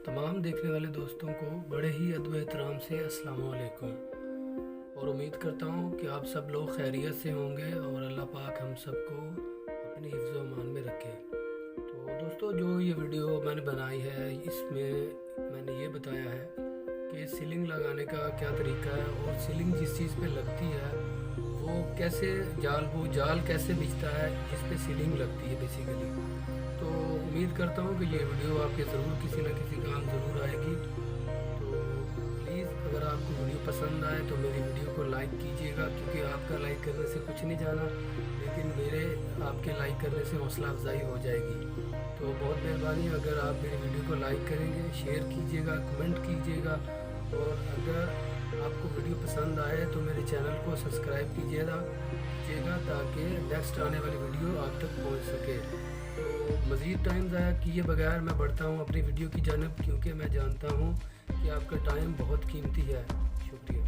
तमाम देखने वाले दोस्तों को बड़े ही अदब एहतराम से अस्सलाम और उम्मीद करता हूँ कि आप सब लोग खैरियत से होंगे और अल्लाह पाक हम सबको अपने हिफ्ज़ व अमान में रखे। तो दोस्तों, जो ये वीडियो मैंने बनाई है इसमें मैंने ये बताया है कि सीलिंग लगाने का क्या तरीका है और सीलिंग जिस चीज़ पे लगती है वो कैसे जाल कैसे बिछता है जिस पे सीलिंग लगती है बेसिकली। तो उम्मीद करता हूँ कि ये वीडियो आपके ज़रूर किसी न किसी काम ज़रूर आएगी। तो प्लीज़ अगर आपको वीडियो पसंद आए तो मेरी वीडियो को लाइक कीजिएगा, क्योंकि आपका लाइक करने से कुछ नहीं जाना, लेकिन मेरे आपके लाइक करने से हौसला अफजाई हो जाएगी। तो बहुत मेहरबानी अगर आप मेरी वीडियो को लाइक करेंगे, शेयर कीजिएगा, कमेंट कीजिएगा, और अगर आपको वीडियो पसंद आए तो मेरे चैनल को सब्सक्राइब कीजिएगा ताकि नेक्स्ट आने वाली वीडियो आप तक पहुंच सके। तो मज़ीद टाइम ज़ाया किए बगैर मैं बढ़ता हूं अपनी वीडियो की जानब, क्योंकि मैं जानता हूं कि आपका टाइम बहुत कीमती है। शुक्रिया।